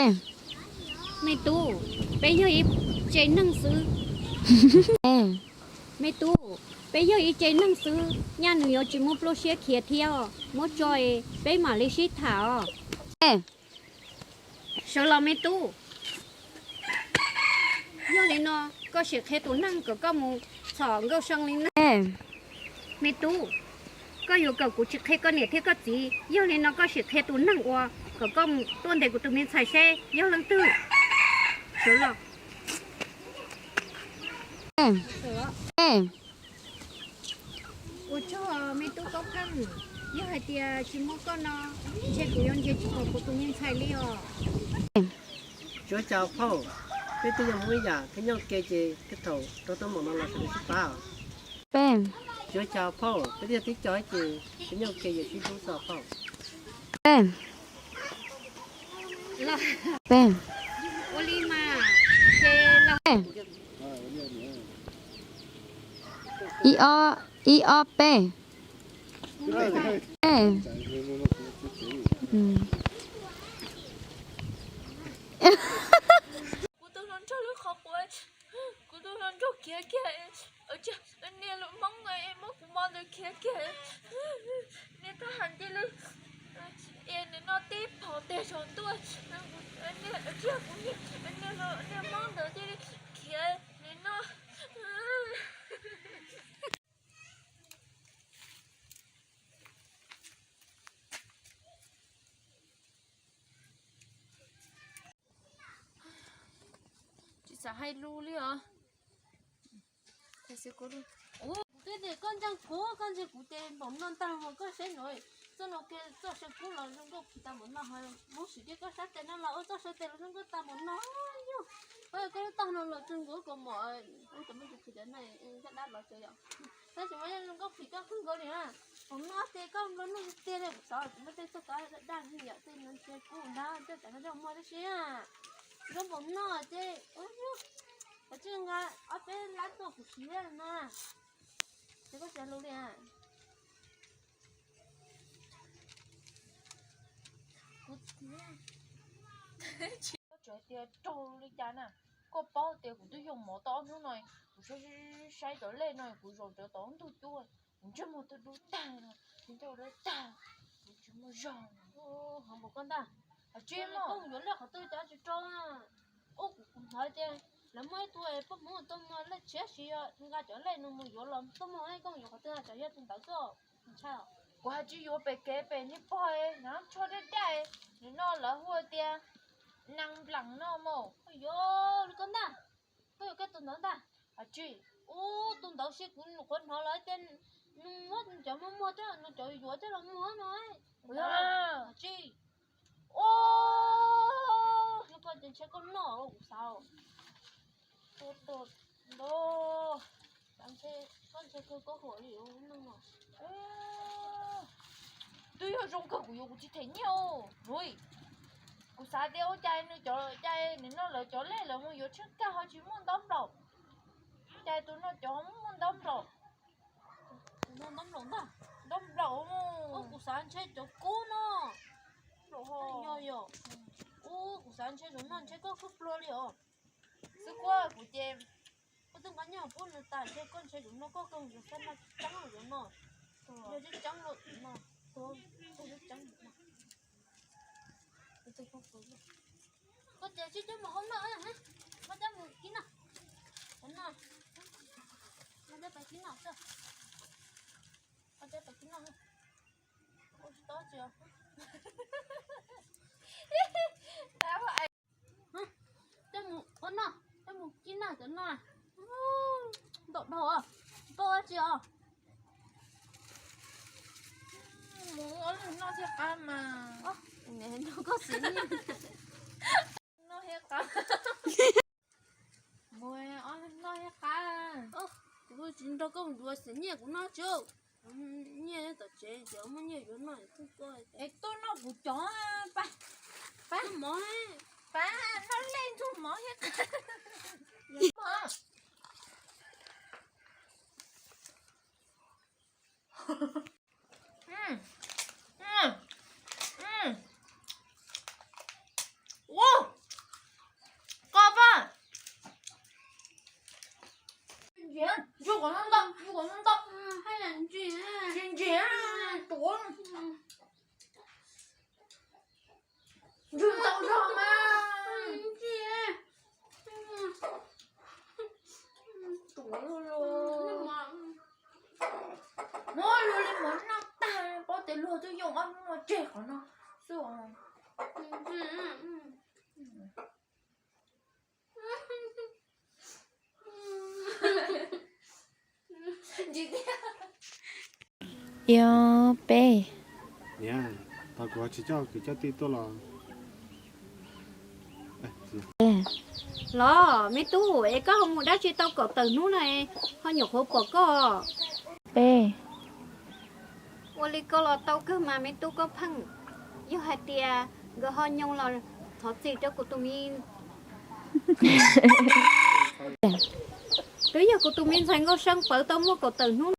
bé mày tu bây giờ ý chơi năng sư mày tu bây giờ ý chơi năng sư nhà nữ chỉ mua pro xe kia theo mua chơi bây mà lấy xe thảo sao là mày tu giờ này nó có sự khai tu năng có một sòng có sang lên mày tu có yêu cầu của chị khai có nè thế có gì giờ này nó có sự khai tu năng qua có một tuần này của tụi mình xài xe giờ lần tư số là ủa cho mấy tú có khăn giờ hai tia chỉ mua con nó chơi của yon chơi của tụi mình xài liò chúa chào phao bây giờ mới giờ cái nhau kê chê cái thầu tôi một nó là sự phá bé chúa chào phao bây giờ tí chói chê cái nhau kê giờ tí chú sao phao bé là bé Olima chơi là i o bé cô tôi nói cho lúc học rồi cô tôi nói cho kia kia ở chứ anh nè lúc mong ngày em mất cũng mong được kia kia nè ta hẳn đi lên em nè nó tiếp họ tè chọn tôi anh nè ở kia cũng như anh nè nó anh nè mong được đi kia nè nó sao hay lu đi à? Thế sẽ có luôn. Ồ, cái này con chẳng cố, con chỉ cố tiền bóng non tăng mà có sẽ nổi. Cho nó kia, cho sẽ cố là nó có ta muốn nó hay, muốn sử dụng có sát tiền nó là cho sát tiền nó có ta muốn nó chứ. Bây giờ cái tăng nó là chân cố của mọi, ôi tụi mình chỉ đến này chắc đã là chơi ạ. Thế chúng mình nó có phí các không có gì à? Bóng nó tiền không nó tiền này sao? Chúng mình cho cái đang như vậy tiền nó chơi cố đã, cho cái nó trong mua đấy à. Nó bóng nó chứ, ôi chứ. Ở trên nga ở bên lá tổ của chị nè, chị có xem luôn đi à? Chị có chơi tiền trâu đi chán à? Có bao tiền cũng tôi dùng mỏ to nữa này, cũng sai trở lên này, cũng rồi trở tốn tôi chua, cũng chưa một tôi đủ tàng rồi, chúng tôi đã tàng, cũng chưa một giòn. Ô, không một con ta, ở trên mà không nhớ là họ tôi đã chỉ trâu à? Ô, cũng phải tiền. Là mấy tuổi bố muốn tôi mà lấy chết gì à, người trở lên nó mua vô lắm, tôi mà hay không có tiền trả hết tiền tao cho, sao? Qua chỉ vô bề kế bề như boy, nó cho đến đây, nó là hoa tiền, năng lặng nó mồ, ôi yo, con ta, cái tuần đó ta, à chị, ô tuần đó sẽ cũng con họ lấy tiền, mất chả mua chứ, nó chơi vô chứ là mua nói, à chị, ô, nó coi tiền sẽ con nọ, sao? Tốt đó con xe có hội liệu không mà tôi ở trong cái của chị thấy nhau rồi cô sao đeo chai nó cho chai nên nó lại cho lên là mua vô trước cả họ chỉ muốn đóng đầu chai tôi nó cho không muốn đóng đầu nó đóng đầu ô cô sao chơi cho cô nó rồi yo ô cô sao chơi rồi nó chơi có khúc lo liệu sức quá của chị có từng bánh nhau bốn người ta chơi con chơi chúng nó có công việc phân là trắng rồi chúng nó giờ chứ trắng rồi mà thôi chứ trắng mà tôi không phải có chơi chứ chứ mà không nữa hả có chơi một kín nào đúng không nó chơi phải kín nào chưa có chơi phải kín nào không ôi to chưa hả chơi một con nào chơi một kín nào cho nó đậu đầu à to chưa muốn ăn nó thiệt ăn mà nè nó có gì nó thiệt ăn mua ăn nó thiệt ăn tôi chỉ đâu có một đôi xí nhẹ của nó chứ nhẹ tao chơi giờ mà nhẹ của nó không coi tôi nó cũng chó ba mỏ ba nó lên thu mỏ hết Wow! Yo pe. nè tao có chỉ cho cái cho tí tôi là lo mấy tu ấy có không một đá chỉ tao có từนู้này họ nhục hộ bỏ có Pe. Wali có lo tao cứ mà mấy tu có phăng yêu hai tia gỡ họ nhung là họ chỉ cho của tụi mình tới giờ của tụi mình thành có sân phở tao mua có từนู้